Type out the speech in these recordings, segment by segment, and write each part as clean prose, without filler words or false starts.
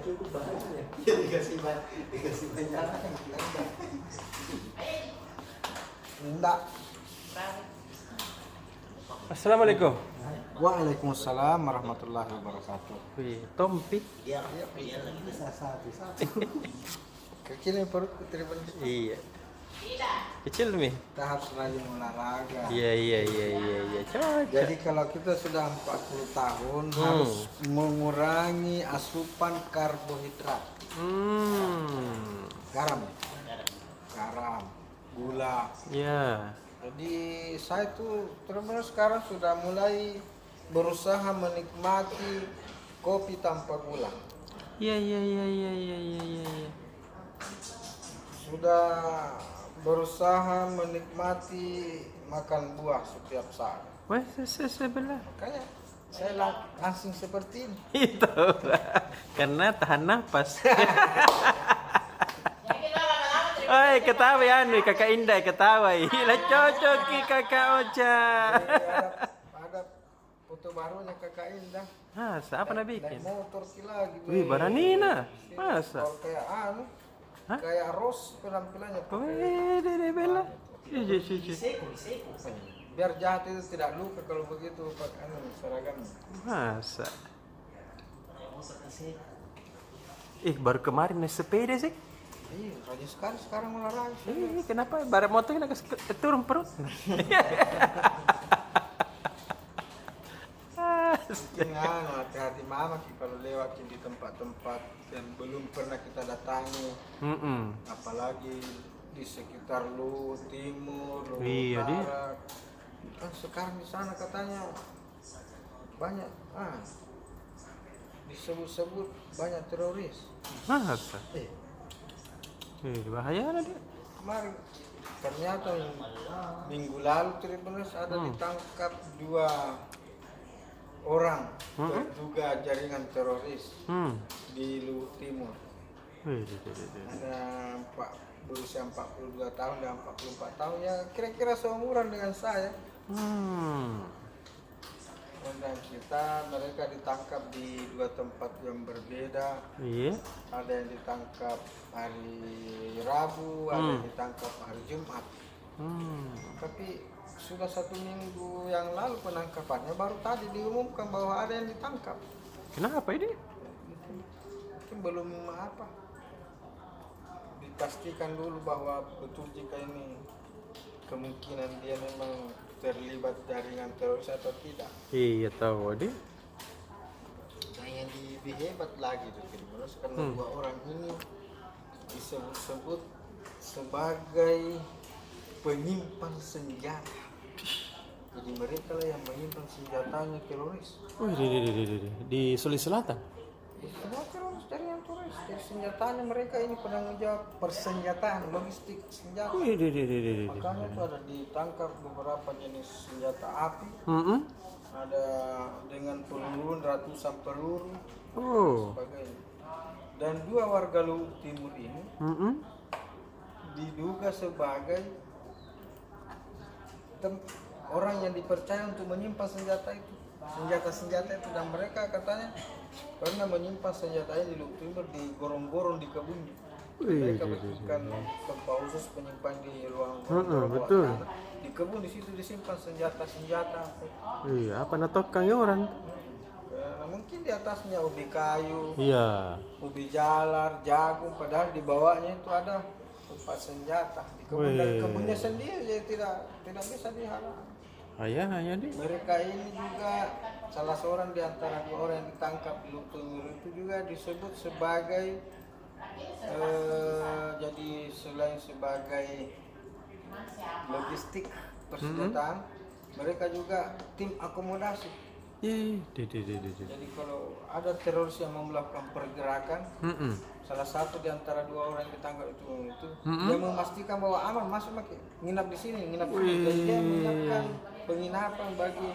cukup bahannya. Ya dikasih banyak. Enggak. Assalamualaikum. Waalaikumsalam warahmatullahi wabarakatuh. Wih, Tompi. Iya, lagi bisa satu. Kecil yang perut terima. Iya. Kecil nih. Kita harus rajin olahraga. Iya. Cocok. Jadi kalau kita sudah 40 tahun harus mengurangi asupan karbohidrat. Garam, gula. Iya. Jadi saya tuh terus sekarang sudah mulai berusaha menikmati kopi tanpa gula. Iya. Sudah berusaha menikmati makan buah setiap saat. Wah, sebelah. Makanya saya langsing seperti ini. Itu. Karena tahan nafas. Oi, ketawa ya nih Kakak Indah ketawa. Lah cocok ki Kakak Ocha. Ada foto barunya Kakak Indah. Masa apa nak bikin? Naik motor lagi. Wih, Baranina. Masa? Kalau kayak Hah? kayak Ros penampilannya. Wih, Dede Bella. Iya. Diseko. Biar jahat itu tidak luka kalau begitu pakai seragam. Masa? Baru kemarin naik sepeda sih. Iya, rajin sekali sekarang olahraga. Kenapa? Barang motornya nak turun perut. Mungkin hati-hati mama kalau lewat di tempat-tempat yang belum pernah kita datangi. Apalagi di sekitar Luhut Timur, Luhut Iya, Barat. Kan sekarang di sana katanya banyak disebut-sebut banyak teroris. Masa? Bahaya lah dia. Kemarin ternyata minggu lalu Tribunus ada ditangkap 2 orang terduga jaringan teroris di Luhut Timur. Ada berusia 42 tahun dan 44 tahun, ya kira-kira seumuran dengan saya. Dan mereka ditangkap di 2 tempat yang berbeda. Iya. Ada yang ditangkap hari Rabu, ada yang ditangkap hari Jumat. Tapi sudah 1 minggu yang lalu penangkapannya, baru tadi diumumkan bahwa ada yang ditangkap. Kenapa ini? Mungkin belum dipastikan dulu bahwa betul jika ini kemungkinan dia memang terlibat jaringan teroris atau tidak. Iya tahu dia. Nah yang lebih hebat lagi tuh karena 2 orang ini disebut-sebut sebagai penyimpan senjata. Jadi mereka lah yang menyimpan senjatanya teroris. Di Sulawesi Selatan. Semua teroris jaringan teroris. Jadi senjatanya mereka ini penanggung jawab persenjataan, logistik senjata. Makanya tuh ada ditangkap beberapa jenis senjata api. Ada dengan peluru, ratusan peluru, sebagainya. Dan 2 warga Luhut Timur ini diduga sebagai orang yang dipercaya untuk menyimpan senjata itu. Senjata-senjata itu, dan mereka katanya pernah menyimpan senjatanya di Luhut Timur di gorong-gorong di kebun. Mereka bikinkan tempat khusus penyimpan di ruang betul. Di kebun di situ disimpan senjata-senjata. Iya, apa natokang ya orang? Mungkin di atasnya ubi kayu, Iya. ubi jalar, jagung, padahal di bawahnya itu ada tempat senjata. Di kebun dari kebunnya sendiri, jadi tidak bisa dihalang. Hanya di. Mereka ini juga salah seorang di antara 2 orang yang ditangkap di Luhut Timur itu juga disebut sebagai jadi selain sebagai logistik persenjataan, mereka juga tim akomodasi. Jadi kalau ada teroris yang mau melakukan pergerakan, salah satu di antara 2 orang yang ditangkap itu dia memastikan bahwa aman masuk nginap di sini, Jadi dia menyiapkan penginapan bagi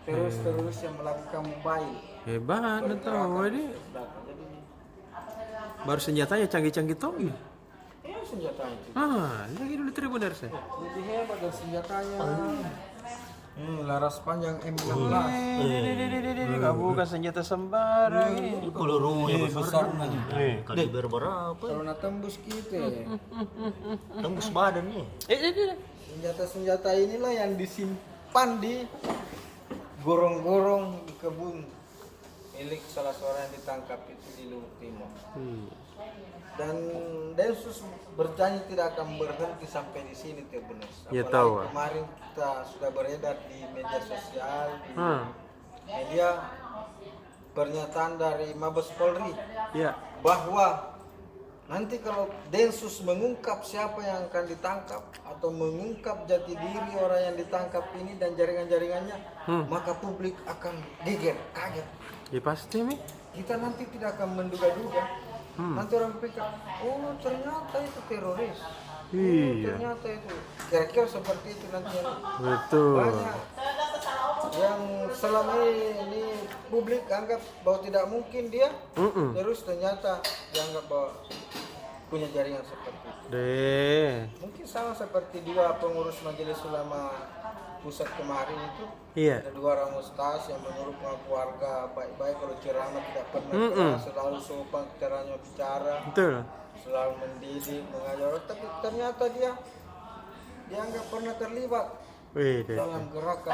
teroris yang melakukan mobile. Hebat, tahu ini. Jadi Baru senjatanya canggih-canggih tuh. senjata itu Lagi dulu Tribuners. lebih hebat dan senjatanya Laras panjang M16. Gak bukan senjata sembarang. Kalau rumahnya besar nanti. Kaliber berapa? Kalau nak tembus kita. Tembus badannya. Senjata-senjata inilah yang disimpan di gorong-gorong di kebun milik salah seorang yang ditangkap itu di Luhut Timur. Dan Densus berjanji tidak akan berhenti sampai di sini Teh Benes. Ya, Apalagi tahu. kemarin kita sudah beredar di media sosial, di media pernyataan dari Mabes Polri Ya. bahwa nanti kalau Densus mengungkap siapa yang akan ditangkap atau mengungkap jati diri orang yang ditangkap ini dan jaringan-jaringannya, maka publik akan geger, kaget. Ya pasti Mi. Kita nanti tidak akan menduga-duga. Nanti orang pikir, oh ternyata itu teroris. Oh, Iya. ternyata itu. Kira-kira seperti itu nanti yang Betul. banyak yang selama ini publik anggap bahwa tidak mungkin dia terus ternyata dianggap bahwa punya jaringan seperti itu. Deh. Mungkin sama seperti dua pengurus majelis ulama pusat kemarin itu. Iya. Ada dua orang ustaz yang menurut keluarga baik-baik, kalau ceramah tidak pernah keras, selalu sopan caranya bicara, Betul. selalu mendidik, mengajar, tapi ternyata dia nggak pernah terlibat Wih, deh. dalam gerakan.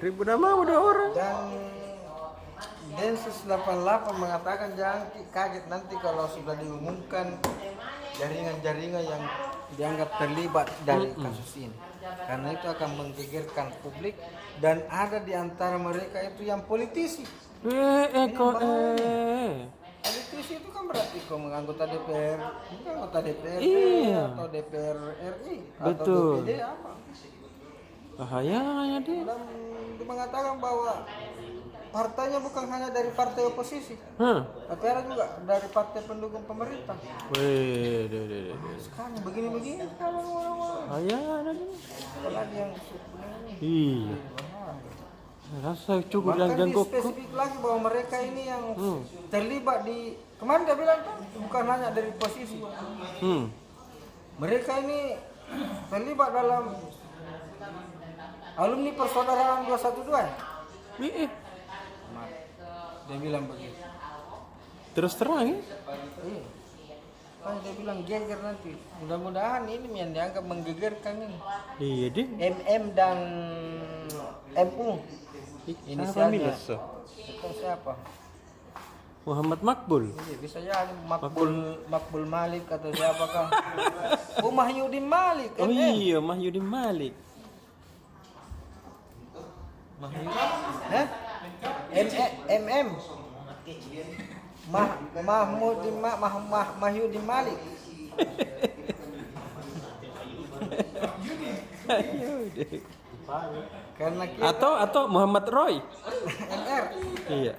Ribut nama udah orang. Dan Densus 88 mengatakan jangan kaget nanti kalau sudah diumumkan jaringan-jaringan yang dianggap terlibat dari kasus ini, karena itu akan menggegerkan publik dan ada di antara mereka itu yang politisi. Politisi itu kan berarti kau menganggota DPR, bukan anggota DPR Iya. atau DPR RI Betul. atau DPD apa. Bahayanya dia. Dan dia mengatakan bahwa partainya bukan hanya dari partai oposisi, tapi ada juga dari partai pendukung pemerintah. Wih, deh. Sekarang begini-begini sekarang orang-orang. Bahayanya dia. Apalagi yang Iya. Rasa cukup yang bahkan jangkau. spesifik lagi bahwa mereka ini yang terlibat di kemarin dia bilang kan bukan hanya dari posisi. Mereka ini terlibat dalam alumni persaudaraan 212. Dia bilang begitu. Terus terang ya? Iya. Kan dia bilang geger nanti. Mudah-mudahan ini yang dianggap menggegerkan ini. Iya deh. MM dan MU. Inisialnya. Itu siapa? Muhammad Makbul. Iya, bisa jadi Makbul Malik atau siapakah? Oh, Mahyudin Malik. Oh MM. iya, Mahyudin Malik. MM. Mahyudin Malik. Karena kita Atau Muhammad Roy. MR. Iya.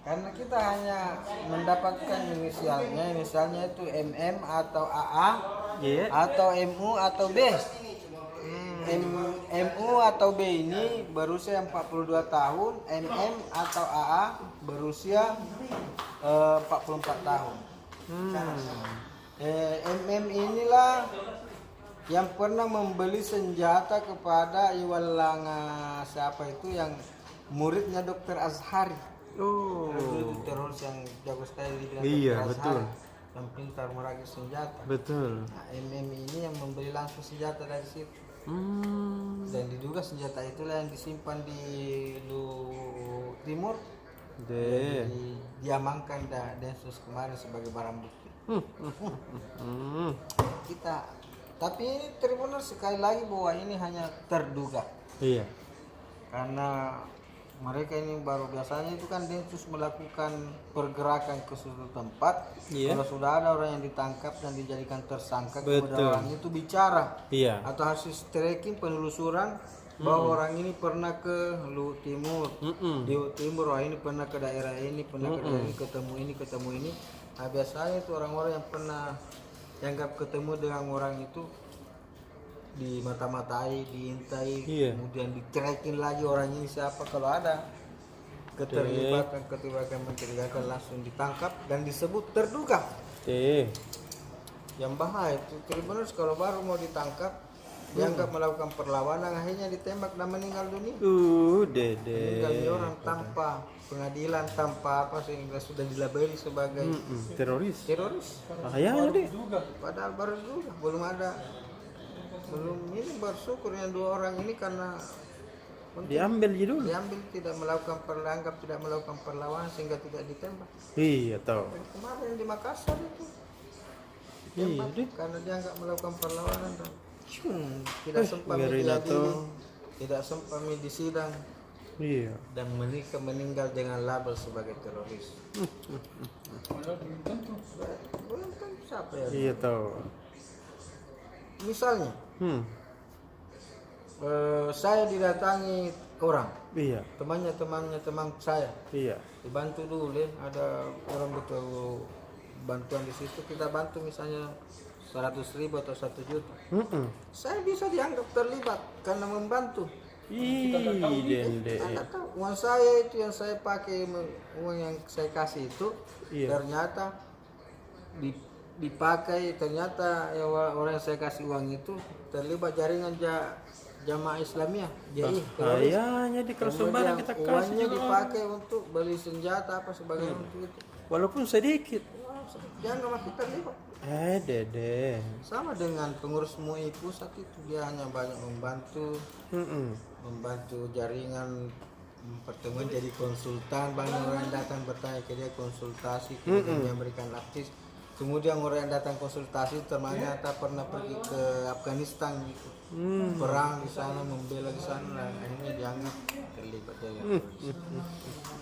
Karena kita hanya mendapatkan inisialnya itu MM atau AA, Iya. atau MU atau B. MU atau B ini berusia 42 tahun, MM atau AA berusia 44 tahun. MM inilah yang pernah membeli senjata kepada Iwalanga siapa itu yang muridnya Dr. Azhari. Oh. Itu teroris yang jago sekali dibilang Iya, Dr. betul. Azhari, yang pintar merakit senjata. Betul. Nah, MM ini yang membeli langsung senjata dari situ. Dan diduga senjata itulah yang disimpan di Luhut Timur. Diamankan Densus kemarin sebagai barang bukti. Tapi ini Tribunal sekali lagi bahwa ini hanya terduga. Iya. Karena mereka ini baru biasanya itu kan Densus melakukan pergerakan ke suatu tempat. Iya. Kalau sudah ada orang yang ditangkap dan dijadikan tersangka, Betul. kemudian orang itu bicara. Iya. Atau hasil tracking penelusuran bahwa orang ini pernah ke Luhut Timur. Di Luhut Timur orang ini pernah ke daerah ini, pernah ke daerah ini, ketemu ini. Nah, biasanya itu orang-orang yang pernah dianggap ketemu dengan orang itu di mata-matai, diintai, Iya. kemudian di-tracking lagi orang ini siapa, kalau ada keterlibatan mencurigakan langsung ditangkap dan disebut terduga. Yang bahaya itu kriminal kalau baru mau ditangkap dianggap melakukan perlawanan akhirnya ditembak dan meninggal dunia. Meninggal Dede. orang tanpa pengadilan, tanpa apa sehingga sudah dilabeli sebagai Teroris. teroris. Bahaya deh. Padahal baru juga belum ini bersyukur yang 2 orang ini karena Diambil je dulu. diambil tidak melakukan perlawanan sehingga tidak ditembak. Iya tahu. Kemarin di Makassar itu Iya deh. karena dia nggak melakukan perlawanan dan tidak sempat ngeri diadili, atau- tidak sempat disidang Iya. dan mereka meninggal dengan label sebagai teroris. Belum tentu siapa ya? Iya tahu. Misalnya Hmm. saya didatangi orang, Iya. teman saya Iya. dibantu dulu deh, ada orang butuh bantuan di situ, kita bantu misalnya 100.000 atau 1 juta. Saya bisa dianggap terlibat karena membantu. Ih, dende. Anda tahu uang saya itu yang saya pakai, uang yang saya kasih itu Iya. ternyata dipakai, ternyata ya, orang yang saya kasih uang itu terlibat jaringan jamaah Islamiyah, JI teroris. Kayaknya di kalau sembarang kita kasih uangnya juga. dipakai untuk beli senjata apa sebagainya untuk itu. Walaupun sedikit. Jangan masih terlibat. Dede. Sama dengan pengurus MUI pusat itu, dia hanya banyak membantu jaringan pertemuan, jadi konsultan, banyak orang yang datang bertanya ke dia konsultasi, kemudian dia memberikan aktif. Kemudian orang yang datang konsultasi ternyata pernah pergi ke Afghanistan gitu. Perang di sana, membela di sana, dan akhirnya dianggap terlibat dari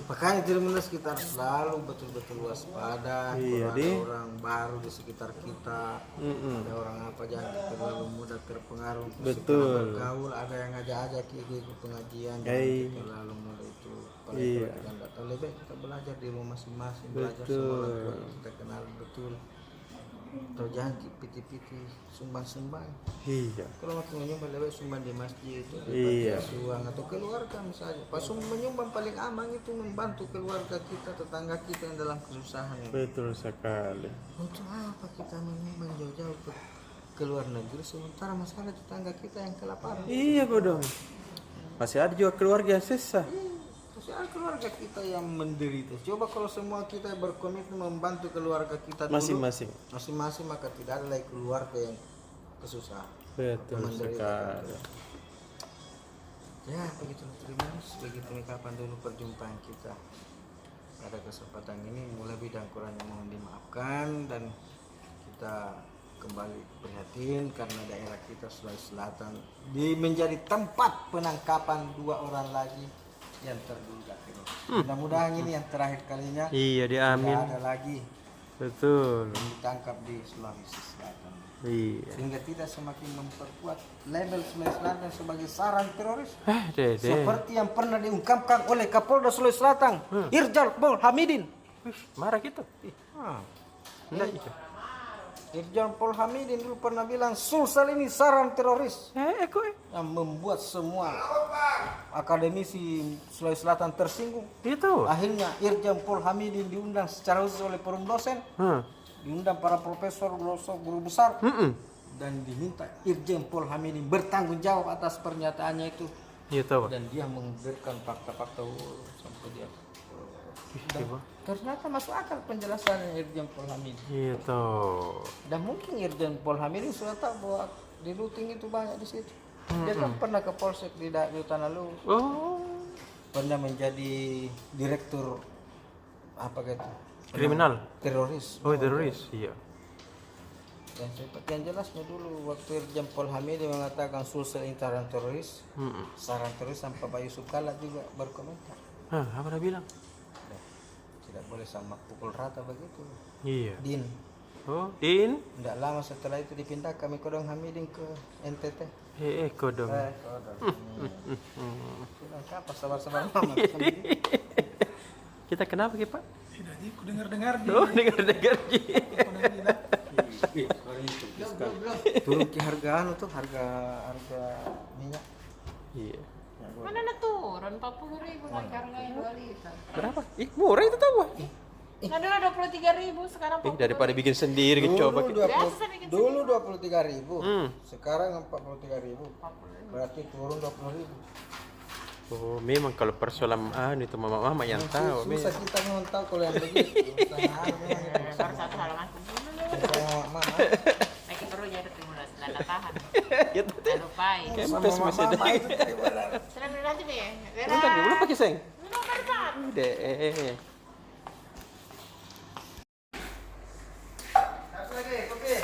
Makanya kriminalitas kita harus selalu betul-betul waspada. Iya, Kalau ada deh. orang baru di sekitar kita, ada orang apa, jangan terlalu mudah terpengaruh. Betul. Bergaul, ada yang ngajak-ajak ke pengajian, Hey. jangan terlalu mudah itu. Apalagi Iya. kalau kita nggak tahu, lebih baik kita belajar di rumah masing-masing, belajar Betul. sama orang tua yang kita kenal betul. Atau jangan piti-piti sumbang-sumbang. Iya. Kalau waktu menyumbang lebih sumbang di masjid atau di Iya. panti asuhan atau keluarga misalnya. Pas menyumbang paling aman itu membantu keluarga kita, tetangga kita yang dalam kesusahan. Betul sekali. Untuk apa kita menyumbang jauh-jauh ke luar negeri sementara masalah tetangga kita yang kelaparan? Iya bodong. Masih ada juga keluarga yang susah. Terus ada keluarga kita yang menderita. Coba kalau semua kita berkomitmen membantu keluarga kita dulu, masing-masing, maka tidak ada lagi keluarga yang kesusahan. Betul sekali. Ya begitu, terima kasih. Begitu kapan dulu perjumpaan kita pada kesempatan ini, lebih dan kurangnya mohon dimaafkan, dan kita kembali prihatin karena daerah kita Sulawesi Selatan menjadi tempat penangkapan 2 orang lagi yang terduga teroris. Mudah-mudahan ini yang terakhir kalinya. Iya, diamin. Tidak ada lagi Betul. yang ditangkap di Sulawesi Selatan. Iya. Sehingga tidak semakin memperkuat label Sulawesi Selatan sebagai sarang teroris. Dede. Seperti yang pernah diungkapkan oleh Kapolda Sulawesi Selatan, Irjen Pol Hamidin. Marah gitu. Enggak itu. Irjen Pol Hamidin dulu pernah bilang Sulsel ini sarang teroris Kok. yang membuat semua akademisi Sulawesi Selatan tersinggung. Itu. Akhirnya Irjen Pol Hamidin diundang secara khusus oleh forum dosen, diundang para profesor, guru besar, dan diminta Irjen Pol Hamidin bertanggung jawab atas pernyataannya itu. Iya tahu. Dan dia memberikan fakta-fakta sampai dia. Dan ternyata masuk akal penjelasan Irjen Pol Hamidin. Iya tahu. Dan mungkin Irjen Pol Hamidin sudah tahu bahwa di Luting itu banyak di situ. Dia kan pernah ke Polsek di Tanah Lu, Oh. pernah menjadi direktur apa gitu? Kriminal. Teroris. Oh, teroris. Iya. Dan seperti yang jelasnya dulu waktu Irjen Pol Hamidin mengatakan Sulsel ini sarang teroris, sarang teroris, sampai Pak Yusuf Kala juga berkomentar. Apa dia bilang? Tidak boleh sama pukul rata begitu. Iya. Din. Oh, Din. Tidak lama setelah itu dipindah kami Kodong Hamidin ke NTT. Kodong. Kodong. Sudah apa sabar-sabar mama. Kita kenapa, Ki, Pak? Aku dengar-dengar Oh, dengar-dengar. Turun ke harga tuh, harga minyak. Iya. Mana turun 40.000 lagi harganya 2 liter. Berapa? Murah itu tahu. Nah dulu 23.000, sekarang 40. Daripada bikin sendiri coba. Dulu 23.000. Hmm. Sekarang 43.000. Berarti turun 20.000. Oh, memang kalau persoalan itu mama yang tahu. Susah kita memang tahu kalau yang begitu. Baru satu halaman. Mama. Naik perlu jadi timulas, tidak tahan. Ya Tidak lupain. kempes masih ada. Sudah beli nanti nih. Bentar, belum pakai seng. Belum Pak. Udah. Satu lagi, kopi.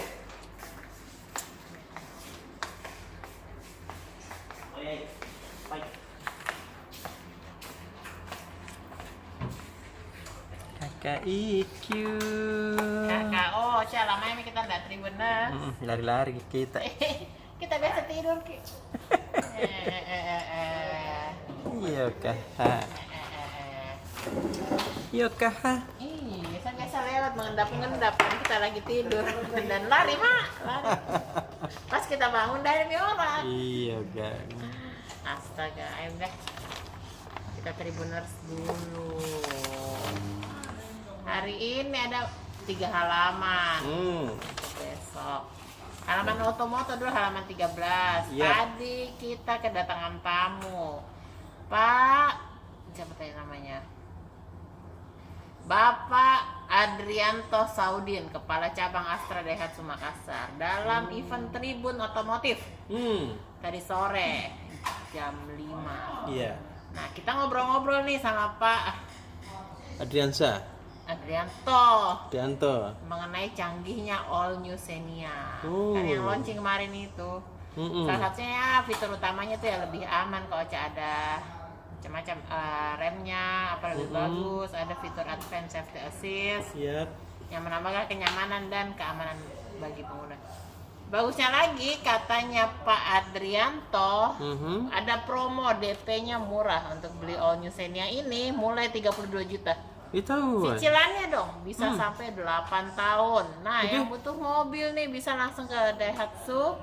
Kakak IQ. Kakak, oh, lama ini kita tidak benar. Lari-lari kita. Kita biasa tidur, Ki. Iya kah? Iya kah? Iya, saya biasa lewat mengendap-mengendap dan kita lagi tidur dan lari, Mak. Lari. Pas kita bangun dari orang. Iya kan. Astaga, ayo deh. Kita Tribuners dulu. Hari ini ada 3 halaman. Untuk besok. Halaman otomoto dulu halaman 13. Yep. Tadi kita kedatangan tamu. Pak, siapa tadi namanya? Bapak Adrianto Saudin, Kepala Cabang Astra Daihatsu Makassar, dalam event Tribun Otomotif tadi sore jam 5. Iya. Nah, kita ngobrol-ngobrol nih sama Pak Adriansa. Adrianto mengenai canggihnya All New Xenia. Kan yang launching kemarin itu. Salah satunya fitur utamanya tuh ya lebih aman kalau ada macam-macam remnya apa lebih bagus, ada fitur Advanced Safety Assist yang menambahkan kenyamanan dan keamanan bagi pengguna. Bagusnya lagi katanya Pak Adrianto ada promo DP-nya murah untuk beli All New Xenia ini mulai 32 juta. Cicilannya dong bisa sampai 8 tahun. Nah, yang butuh mobil nih bisa langsung ke Daihatsu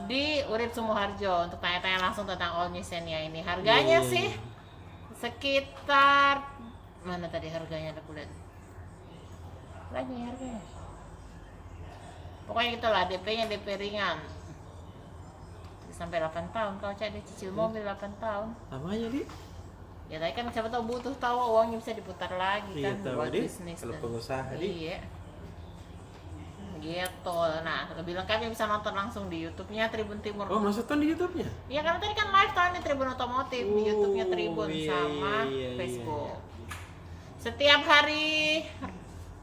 di Urip Sumoharjo untuk tanya-tanya langsung tentang All New Xenia ini. Harganya sih sekitar mana tadi harganya, aku lihat lagi harganya. Pokoknya gitulah, DP-nya DP ringan sampai 8 tahun. Kalau cak dia cicil mobil 8 tahun. Namanya di? Ya tadi kan siapa tahu butuh tahu uangnya bisa diputar lagi kan buat bisnis. Kalau pengusaha di. Iya. Gitu. Nah, lebih lengkapnya bisa nonton langsung di YouTube-nya Tribun Timur. Oh, maksudnya di YouTube-nya? Iya, karena tadi kan live tahun Tribun Otomotif di YouTube-nya Tribun sama Facebook. Setiap hari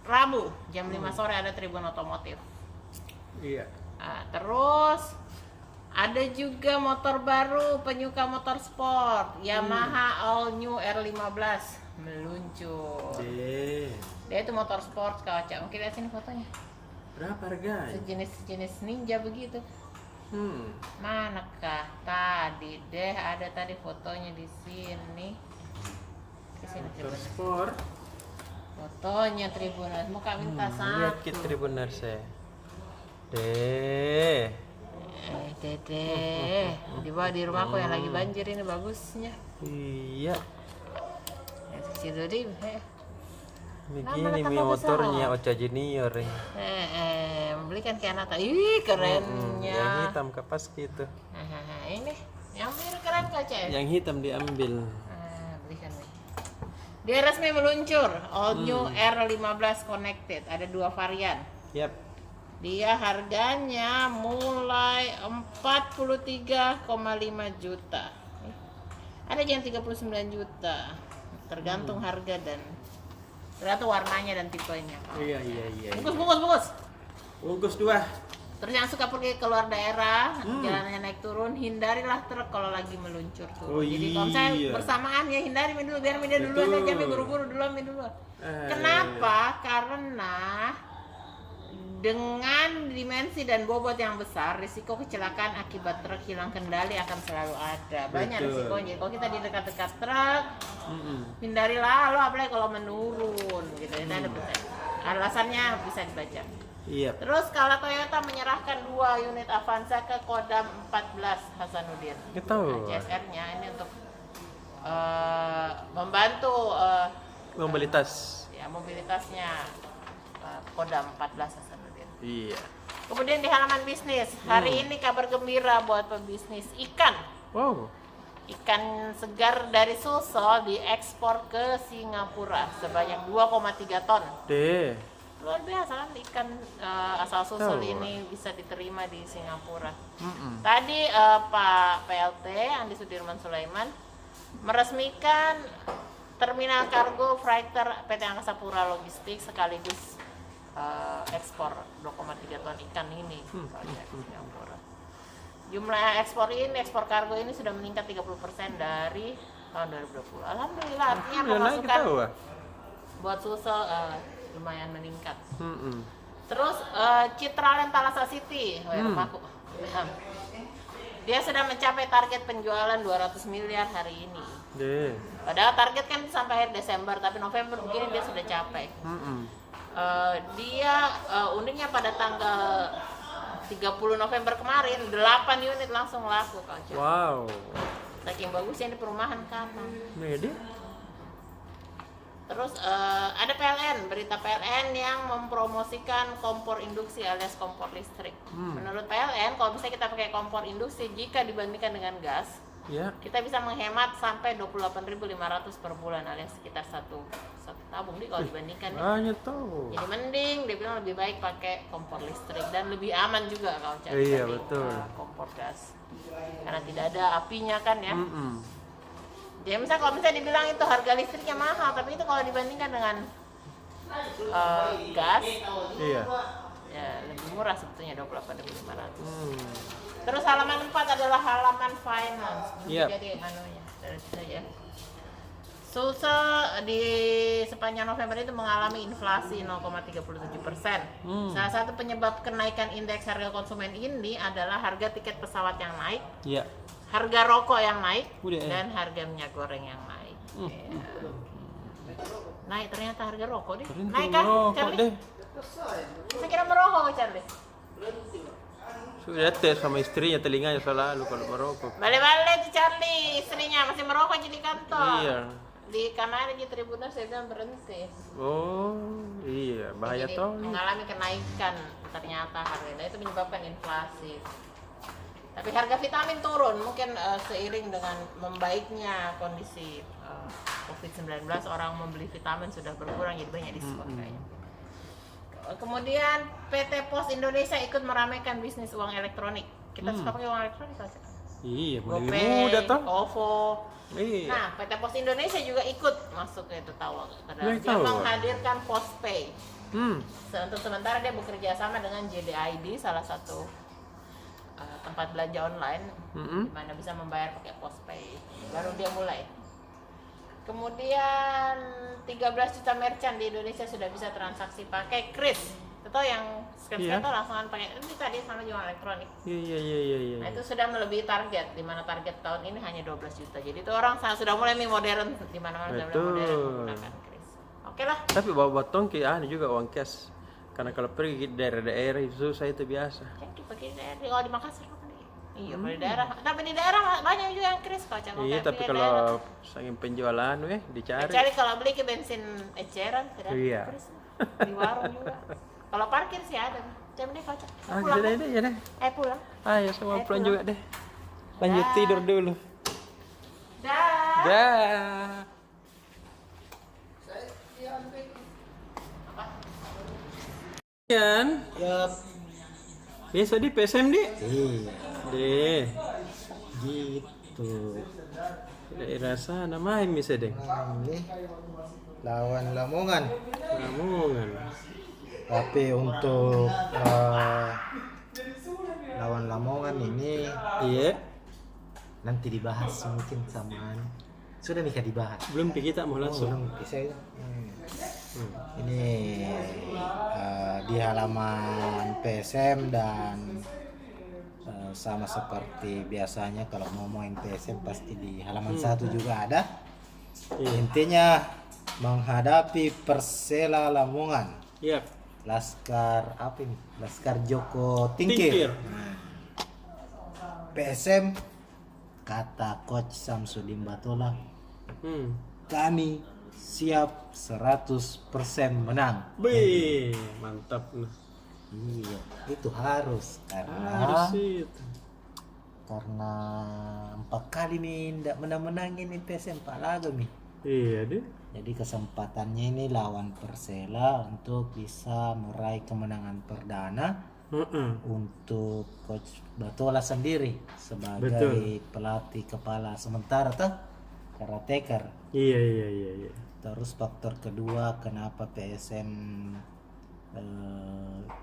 Rabu jam 5 sore ada Tribun Otomotif. Iya. Nah, terus ada juga motor baru penyuka motor sport Yamaha All New R15 meluncur. Dia itu motor sport kaca. Mungkin lihat sini fotonya. Berapa harganya? Sejenis ninja begitu. Manakah tadi deh ada tadi fotonya di sini. Di sini motor sport. Fotonya Tribuners. Muka minta lihat satu. Tribuners ya. Dede, dibawa di rumahku yang lagi banjir ini bagusnya. Iya. Situ deh. Begini motornya Ocha Junior. Membelikan ke anak. Ih, kerennya. Yang hitam kapas gitu. Ini yang biru keren kaca. Yang hitam diambil. Belikan nih. Dia resmi meluncur All New R15 Connected. Ada 2 varian. Yap. Dia harganya mulai 43,5 juta. Ada yang 39 juta. Tergantung harga dan tergantung warnanya dan tipenya. Iya. Bungkus 2. Terus yang suka pergi keluar daerah, jalannya naik turun, hindarilah truk kalau lagi meluncur turun. Jadi kalau saya bersamaan ya hindari dulu biar dia duluan aja, buru-buru duluan. Kenapa? Karena dengan dimensi dan bobot yang besar, risiko kecelakaan akibat truk hilang kendali akan selalu ada. Banyak risikonya. Kalau kita di dekat-dekat truk, hindarilah lo, apalagi kalau menurun gitu. Itu ada alasannya bisa dibaca. Iya. Terus kalau Toyota menyerahkan 2 unit Avanza ke Kodam 14 Hasanuddin. CSR-nya ini untuk membantu mobilitas. Ya, mobilitas atasnya Kodam 14 Hasanuddin. Iya. Kemudian di halaman bisnis, hari ini kabar gembira buat pebisnis ikan. Wow. Ikan segar dari Sulsel diekspor ke Singapura sebanyak 2,3 ton. Deh. Luar biasa kan ikan asal Sulsel Tahu. ini bisa diterima di Singapura. Mm-mm. Tadi Pak PLT Andi Sudirman Sulaiman meresmikan terminal kargo freighter PT Angkasa Pura Logistik sekaligus ekspor 2,3 ton ikan ini ke Singapura. Jumlah ekspor kargo ini sudah meningkat 30% dari tahun 2020. Alhamdulillah, artinya Alhamdulillah, kita pemasukan tahu. buat Sulsel lumayan meningkat. Mm-mm. Terus Citraland Thalassa City, rumahku. Dia sudah mencapai target penjualan 200 miliar hari ini. Deh. Padahal target kan sampai akhir Desember, tapi November begini dia sudah capai. Mm-mm. Dia uniknya pada tanggal 30 November kemarin 8 unit langsung laku Kak. Wow. Saking bagusnya ini perumahan Kapang. Ini Terus ada PLN, berita PLN yang mempromosikan kompor induksi alias kompor listrik. Menurut PLN, kalau bisa kita pakai kompor induksi jika dibandingkan dengan gas, ya. kita bisa menghemat sampai 28.500 per bulan alias sekitar satu tabung nih kalau dibandingkan. Banyak tuh. Jadi mending dia bilang lebih baik pakai kompor listrik dan lebih aman juga kalau cari Iya, betul. kompor gas. Karena tidak ada apinya kan ya. Mm-mm. Jadi misalnya kalau misalnya dibilang itu harga listriknya mahal, tapi itu kalau dibandingkan dengan gas, Iya. ya lebih murah sebetulnya 28.500. Terus halaman 4 adalah halaman finance. Yep. Jadi anunya dari saya. Sulsel di sepanjang November itu mengalami inflasi 0,37%. Salah satu penyebab kenaikan indeks harga konsumen ini adalah harga tiket pesawat yang naik, Iya. harga rokok yang naik, Udah, ya. dan harga minyak goreng yang naik. Ya. Naik ternyata harga rokok deh. Naik kan, Rokok Charlie? deh. Saya kira merokok, Charlie. Sudah tes sama istrinya telinganya selalu kalau merokok. Balik-balik tuh Charlie, istrinya masih merokok jadi kantor. Iya. Di kanan di Tribunal saya bilang berhenti. Oh, iya, bahaya Jadi toh. mengalami kenaikan ternyata harganya itu menyebabkan inflasi. Tapi harga vitamin turun mungkin seiring dengan membaiknya kondisi COVID-19, orang membeli vitamin sudah berkurang jadi banyak diskon kayaknya. Kemudian PT Pos Indonesia ikut meramaikan bisnis uang elektronik. Kita suka pakai uang elektronik kan? Iya, mulai GoPay, muda toh. OVO. Iya. Nah, PT Pos Indonesia juga ikut masuk ke itu tahu. Iya, Dia tahu. menghadirkan Postpay. Hmm. Untuk sementara dia bekerja sama dengan JDID, salah satu tempat belanja online di mana bisa membayar pakai Postpay. Baru dia mulai. Kemudian 13 juta merchant di Indonesia sudah bisa transaksi pakai KRIS. Itu yang scan-scan langsung pakai ini tadi sama jualan elektronik. Iya. Nah, itu sudah melebihi target, di mana target tahun ini hanya 12 juta. Jadi itu orang sudah mulai modern, di mana-mana sudah mulai modern menggunakan kris. Oke lah. Tapi bawa tongki juga uang cash. Karena kalau pergi ke daerah-daerah itu susah itu biasa. Kan pakai daerah, kalau di Makassar kan iya, di daerah. Tapi di daerah banyak juga yang kris kok. Iya, tapi kalau saking penjualan dicari. Cari kalau beli ke bensin eceran, tidak Iya. kris. Di warung juga. Kalau parkir sih ada. Jam ini kocak. Pulang deh. Pulang. Ayo semua pulang juga deh. Lanjut Dah. tidur dulu. Dah. Dah. Kan? Yap. Biasa di PSM di. Iya. Deh. Gitu. Daerah sana main bisa deh. Ini lawan Lamongan. Lamongan. Tapi untuk lawan Lamongan ini Iya. nanti dibahas mungkin sama sudah nikah dibahas. Belum pergi tak mau langsung. Belum bisa ya. Ini di halaman PSM dan sama seperti biasanya kalau ngomongin PSM pasti di halaman 1 juga ada. Intinya menghadapi Persela Lamongan. Iya. Laskar apa ini? Laskar Joko Tingkir. Nah, PSM kata coach Samsudin Batola, kami siap 100% menang. Wih, mantap. Iya, itu harus Harus itu. karena 4 kali nih ndak menang-menang ini PSM Pak Laga nih. Iya deh. Jadi kesempatannya ini lawan Persela untuk bisa meraih kemenangan perdana untuk Coach Batola sendiri sebagai pelatih kepala sementara tuh Caretaker. Iya. Terus faktor kedua kenapa PSM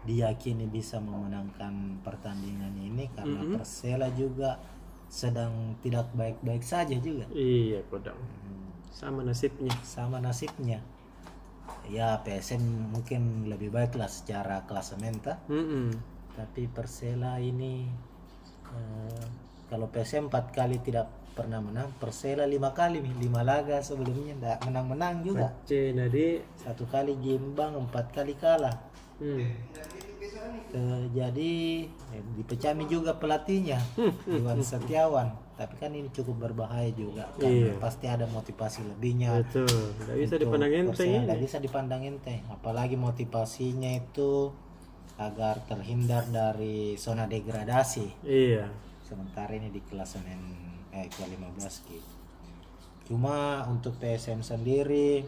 diyakini bisa memenangkan pertandingan ini karena Persela juga sedang tidak baik-baik saja juga. Iya, Kodang. Sama nasibnya. Ya PSM mungkin lebih baik lah secara klasemen tapi Persela ini kalau PSM 4 kali tidak pernah menang, Persela 5 kali nih, 5 laga sebelumnya tidak menang-menang juga. Nadi 1 kali imbang, 4 kali kalah. Jadi dipecami juga pelatihnya Iwan Setiawan, tapi kan ini cukup berbahaya juga karena pasti ada motivasi lebihnya. betul, nggak bisa untuk dipandang enteng Persela, ini. nggak bisa dipandang enteng, apalagi motivasinya itu agar terhindar dari zona degradasi. Iya. Sementara ini di klasemen ke-15 gitu. Cuma untuk PSM sendiri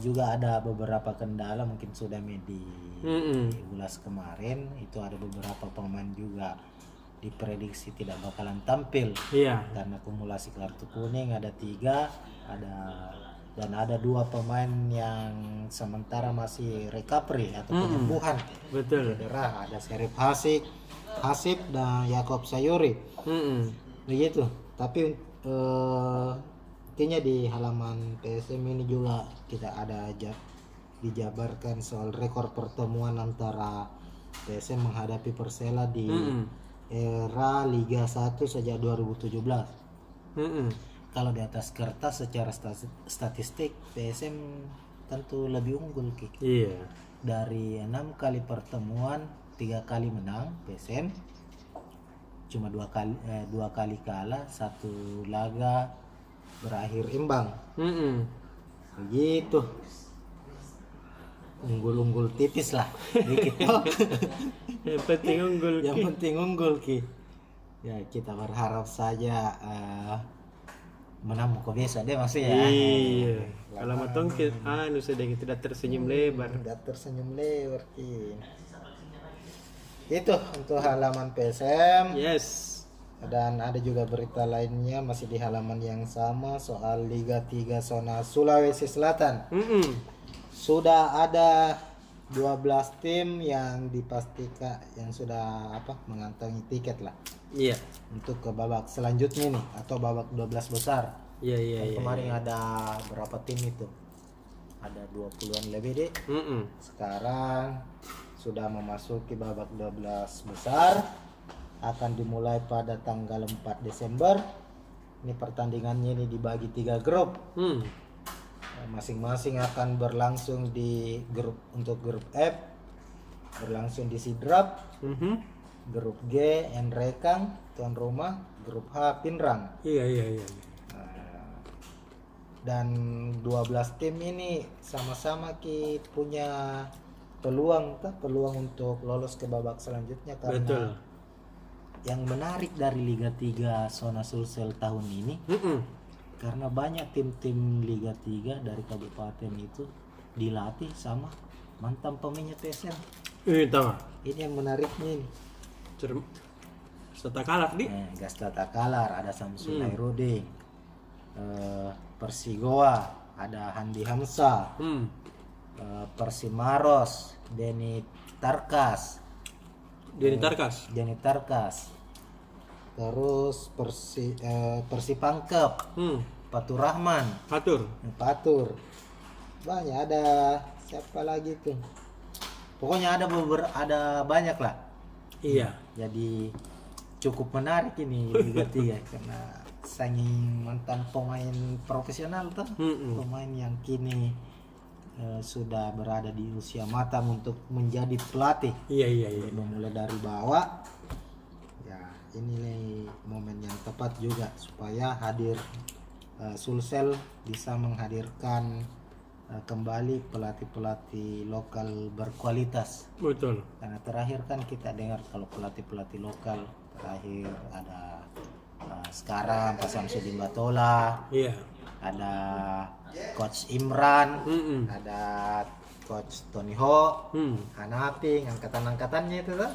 juga ada beberapa kendala, mungkin sudah diulas kemarin. Itu ada beberapa pemain juga diprediksi tidak bakalan tampil karena akumulasi kartu kuning ada 3, dan ada 2 pemain yang sementara masih recovery atau penyembuhan. Betul. Cedera, ada Serif Hasib dan Yakob Sayuri. Begitu. Tapi intinya di halaman PSM ini juga kita ada dijabarkan soal rekor pertemuan antara PSM menghadapi Persela di era Liga 1 sejak 2017. Kalau di atas kertas secara statistik PSM tentu lebih unggul Ki. Iya. Dari 6 kali pertemuan 3 kali menang PSM, cuma 2 kali kalah, 1 laga berakhir imbang. Begitu. Unggul-unggul tipis lah dikit. Yang penting unggul. Yang penting unggul Ki. Ya kita berharap saja menang kok biasa deh maksudnya. Iya. Kalau matong sedang tidak tersenyum lebar. Tidak tersenyum lebar Ki. Itu untuk halaman PSM. Yes. Dan ada juga berita lainnya masih di halaman yang sama soal Liga 3 zona Sulawesi Selatan. Sudah ada 12 tim yang dipastikan yang sudah mengantongi tiket lah. Iya. Untuk ke babak selanjutnya nih atau babak 12 besar. Iya. Kemarin ada berapa tim itu? Ada 20-an lebih deh. Sekarang sudah memasuki babak 12 besar, akan dimulai pada tanggal 4 Desember. Ini pertandingannya ini dibagi 3 grup. Masing-masing akan berlangsung di untuk grup F berlangsung di Sidrap, grup G Nrekang tuan rumah, grup H Pinrang. Iya. Dan 12 tim ini sama-sama punya peluang untuk lolos ke babak selanjutnya karena Betul. Yang menarik dari Liga 3 zona Sulsel tahun ini karena banyak tim-tim Liga 3 dari kabupaten itu dilatih sama mantan pemainnya PSM. Ini yang menariknya ini. Serta kalah di. Gastata Kalar, ada Samsul Nairudin, Persigoa, ada Handi Hamsa, Persimaros, Denny Tarkas, terus Persipangkep, Fatur Rahman, Fatur, banyak, ada siapa lagi tuh, pokoknya ada banyak lah. Iya. Jadi cukup menarik ini Liga 3 karena saking mantan pemain profesional tuh, pemain yang kini sudah berada di usia matang untuk menjadi pelatih. Iya. Memulai dari bawah. Ya, ini nih momen yang tepat juga supaya hadir Sulsel bisa menghadirkan kembali pelatih-pelatih lokal berkualitas. Betul. Karena terakhir kan kita dengar kalau pelatih-pelatih lokal terakhir ada sekarang Pak Samsudin Batola, Iya. ada Coach Imran, ada Coach Tony Ho, Hanaping, angkatan-angkatannya itu kan.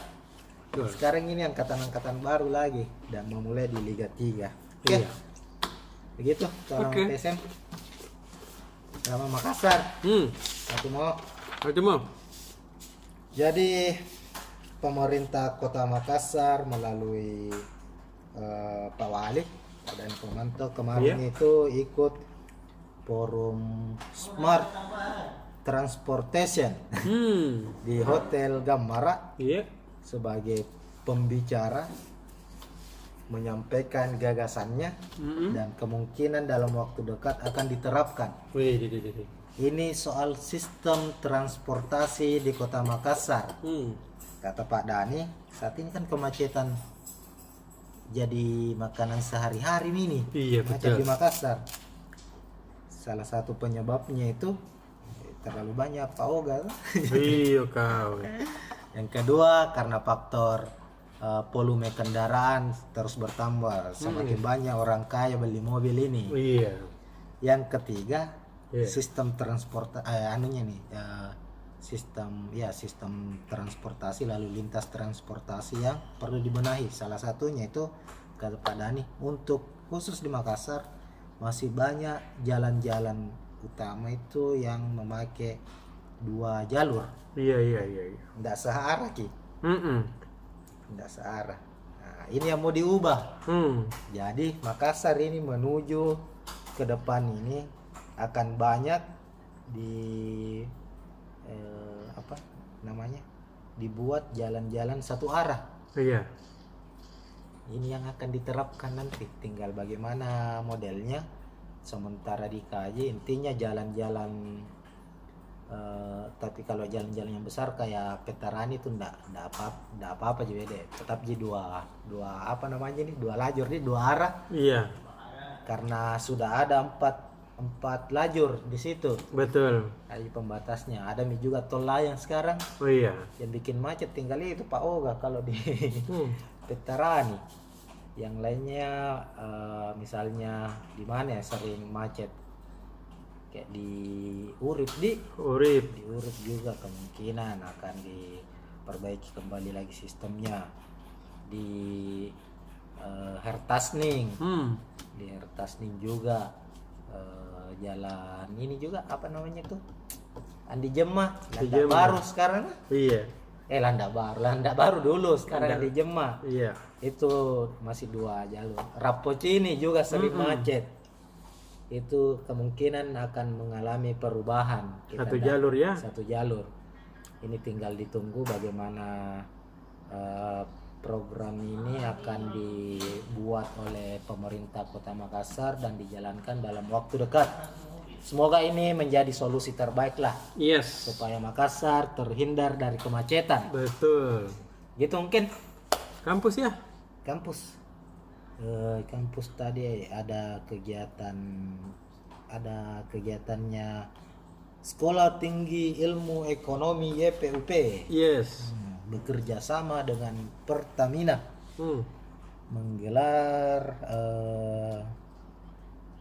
Betul. Sekarang ini angkatan-angkatan baru lagi dan memulai di Liga 3. Oke. Iya. Begitu cara Oke. PSM. Sama Makassar. Itu mau. Jadi pemerintah Kota Makassar melalui Pak Wali dan pemantau kemarin itu ikut forum Smart Transportation di Hotel Gamara Iya. sebagai pembicara menyampaikan gagasannya dan kemungkinan dalam waktu dekat akan diterapkan. Wih. Ini soal sistem transportasi di Kota Makassar. Kata Pak Dani, saat ini kan kemacetan jadi makanan sehari-hari ini. Iya, Macet betul. di Makassar. Salah satu penyebabnya itu terlalu banyak Pak Oga. Iya kau. Yang kedua karena faktor volume kendaraan terus bertambah, semakin banyak orang kaya beli mobil ini. Iya. Yang ketiga Iya. sistem sistem transportasi lalu lintas transportasi yang perlu dibenahi. Salah satunya itu kata Pak Dani, untuk khusus di Makassar masih banyak jalan-jalan utama itu yang memakai 2 jalur, Iya. tidak searah Ki, Mm-mm. tidak searah. Nah, ini yang mau diubah. Jadi Makassar ini menuju ke depan ini akan banyak dibuat jalan-jalan satu arah. Iya. Ini yang akan diterapkan nanti, tinggal bagaimana modelnya sementara dikaji. Intinya jalan-jalan tapi kalau jalan-jalan yang besar kayak Veterani itu enggak apa-apa juga deh, tetap jadi dua lajur nih, 2 arah. Iya. Karena sudah ada empat lajur di situ. Betul. Kayak pembatasnya. Ada juga tol layang sekarang Oh iya. yang bikin macet tinggal itu Pak Oga kalau di Veterani. Yang lainnya misalnya di mana ya sering macet, kayak di Urip Urip. di Urip juga kemungkinan akan diperbaiki kembali lagi sistemnya. Di Hertasning, di Hertasning juga jalan ini juga apa namanya tuh, Andi Jemah, Landak Jemah. Baru sekarang. Iya. Landak Baru dulu, sekarang Andi Jemah. Iya. Itu masih 2 jalur. Rapocini juga sering macet. Itu kemungkinan akan mengalami perubahan. Satu jalur ya. Satu jalur. Ini tinggal ditunggu bagaimana program ini akan dibuat oleh pemerintah Kota Makassar dan dijalankan dalam waktu dekat. Semoga ini menjadi solusi terbaik lah Yes. supaya Makassar terhindar dari kemacetan. Betul. Gitu mungkin. Kampus ya? Kampus tadi ada kegiatannya Sekolah Tinggi Ilmu Ekonomi YPUP. Yes. Bekerja sama dengan Pertamina menggelar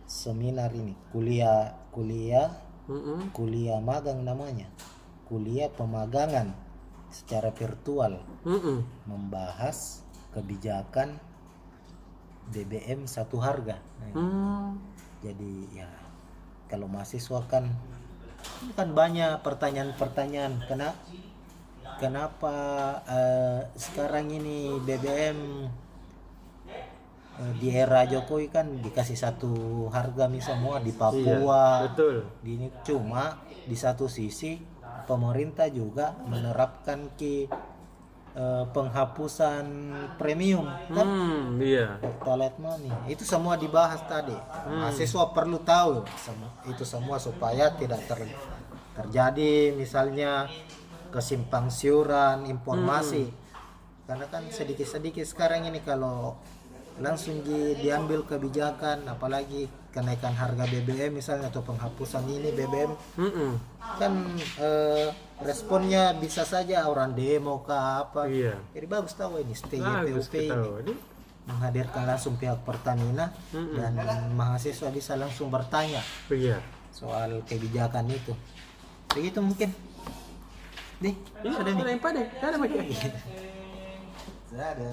seminar ini, kuliah magang namanya, kuliah pemagangan secara virtual, membahas kebijakan BBM satu harga. Jadi ya kalau mahasiswa kan banyak pertanyaan-pertanyaan, kenapa sekarang ini BBM di era Jokowi kan dikasih satu harga nih semua di Papua. Iya, betul. Di ini cuma di satu sisi pemerintah juga menerapkan penghapusan premium kan, Iya. Pertalite money. Itu semua dibahas tadi. Mahasiswa perlu tahu itu semua supaya tidak terjadi misalnya kesimpang siuran informasi. Karena kan sedikit-sedikit sekarang ini kalau langsung diambil kebijakan, apalagi kenaikan harga BBM misalnya atau penghapusan ini BBM, kan responnya bisa saja orang demo ke apa. Iya. Jadi bagus tahu ini Bagus STYPUP ini ketahui. menghadirkan langsung pihak Pertamina dan mahasiswa bisa langsung bertanya Iya. soal kebijakan itu. Begitu mungkin. Nih, Iya, sudah nih. ada yang pada. Ada pakai. Sudah ada.